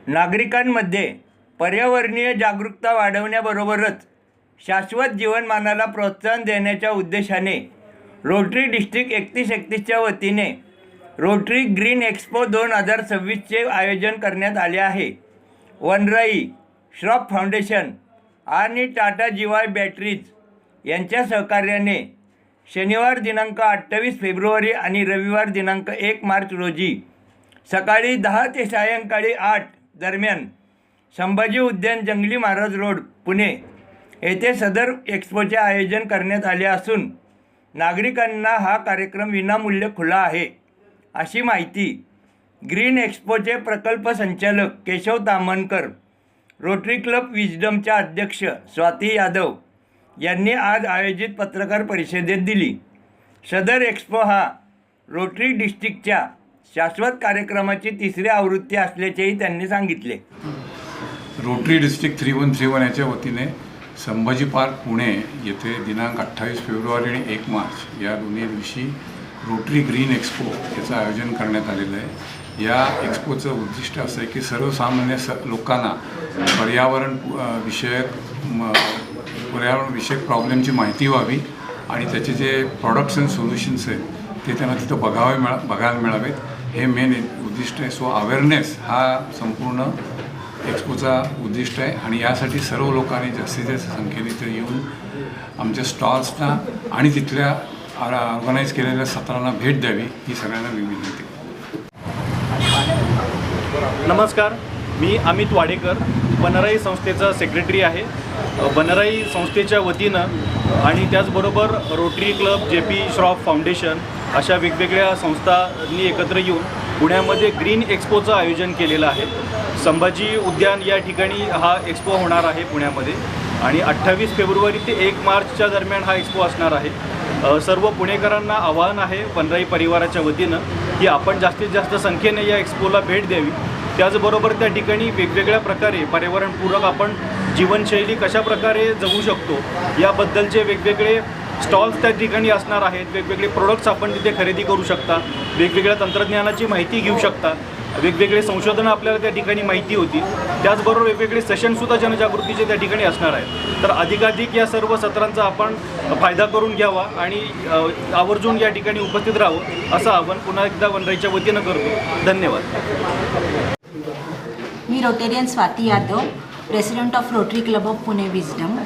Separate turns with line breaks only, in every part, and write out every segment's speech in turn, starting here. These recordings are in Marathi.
नागरिकांमध्ये पर्यावरणीय जागरूकता वाढवण्याबरोबरच शाश्वत जीवनमानाला प्रोत्साहन देण्याच्या उद्देशाने रोटरी डिस्ट्रिक्ट 3131च्या वतीने रोटरी ग्रीन एक्सपो 2026चे आयोजन करण्यात आले आहे। वनराई, श्रॉफ फाउंडेशन आणि टाटा जीवाय बॅटरीज यांच्या सहकार्याने शनिवार दिनांक 28 फेब्रुवारी आणि रविवार दिनांक 1 मार्च रोजी सकाळी 10 ते सायंकाळी 8 दरम्यान संभाजी उद्यान, जंगली महाराज रोड, पुणे येथे सदर एक्सपोचे आयोजन करण्यात आले असून नागरिकांना हा कार्यक्रम विनामूल्य खुला आहे, अशी माहिती ग्रीन एक्सपोचे प्रकल्प संचालक केशव तामणकर, रोटरी क्लब विजडमच्या अध्यक्ष स्वाती यादव यांनी आज आयोजित पत्रकार परिषदेत दिली। सदर एक्सपो हा रोटरी डिस्ट्रिक्टच्या शाश्वत कार्यक्रमाची तिसरी आवृत्ती असल्याचेही त्यांनी सांगितले।
रोटरी डिस्ट्रिक्ट 3131 याच्या वतीने संभाजी पार्क पुणे येथे दिनांक 28 फेब्रुवारी आणि 1 मार्च या दोन्ही दिवशी रोटरी ग्रीन एक्सपो याचं आयोजन करण्यात आलेलं आहे। या एक्सपोचं उद्दिष्ट असं आहे की सर्वसामान्य लोकांना पर्यावरण विषयक प्रॉब्लेमची माहिती व्हावी आणि त्याचे जे प्रॉडक्ट्स अँड सोल्युशन्स आहेत ते त्यांना तिथं बघायला मिळावेत, हे मेन उद्दिष्ट आहे। सो अवेअरनेस हा संपूर्ण एक्सपोचा उद्दिष्ट आहे आणि यासाठी सर्व लोकांनी जास्तीत जास्त संख्येने इथे येऊन आमच्या स्टॉल्सना आणि तिथल्या ऑर्गनाईज केलेल्या सत्रांना भेट द्यावी ही सगळ्यांना मी विनंती करतो।
नमस्कार, मी अमित वाडेकर, वनराई संस्थेचा सेक्रेटरी आहे। वनराई संस्थेच्या वतीनं आणि त्याचबरोबर rotary club, JP Shroff foundation अशा वेगवेगळ्या संस्थांनी एकत्र येऊन पुण्यामध्ये ग्रीन एक्सपोचं आयोजन केलेलं आहे। संभाजी उद्यान या ठिकाणी हा एक्सपो होणार आहे पुण्यामध्ये आणि 28 फेब्रुवारी ते 1 मार्चच्या दरम्यान हा एक्सपो असणार आहे। सर्व पुणेकरांना आवाहन आहे वनराई परिवाराच्या वतीनं की आपण जास्तीत जास्त संख्येने या एक्सपोला भेट द्यावी। त्याचबरोबर त्या ठिकाणी वेगवेगळ्या प्रकारे पर्यावरणपूरक आपण जीवनशैली कशा प्रकारे जगू शकतो याबद्दलचे वेगवेगळे स्टॉल्स त्या ठिकाणी असणार आहेत। वेगवेगळे प्रोडक्ट्स आपण तिथे खरेदी करू शकता, वेगवेगळ्या तंत्रज्ञानाची माहिती घेऊ शकता, वेगवेगळे संशोधनं आपल्याला त्या ठिकाणी माहिती होती। त्याचबरोबर वेगवेगळे सेशनसुद्धा जनजागृतीचे त्या ठिकाणी असणार आहेत। तर अधिकाधिक या सर्व सत्रांचा आपण फायदा करून घ्यावा आणि आवर्जून या ठिकाणी उपस्थित राहावं असं आवाहन पुन्हा एकदा वनराईच्या वतीनं करतो। धन्यवाद।
मी Rotarian Swati Yadav, president of Rotary club of Pune wisdom.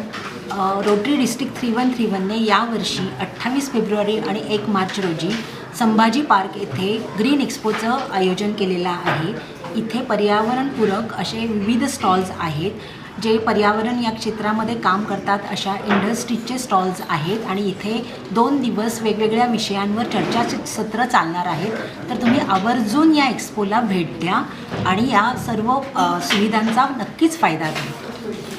Rotary district 3131ने यावर्षी 28 फेब्रुवारी आणि 1 मार्च रोजी संभाजी पार्क येथे ग्रीन एक्सपोचं आयोजन केलेलं आहे। इथे पर्यावरणपूरक असे विविध स्टॉल्स आहेत, जे पर्यावरण या क्षेत्रामध्ये काम करतात अशा इंडस्ट्रीजचे स्टॉल्स आहेत आणि इथे 2 दिवस वेगवेगळ्या विषयांवर चर्चासत्र चालणार आहेत। तर तुम्ही आवर्जून या एक्सपोला भेट द्या आणि या सर्व सुविधांचा नक्कीच फायदा घ्या।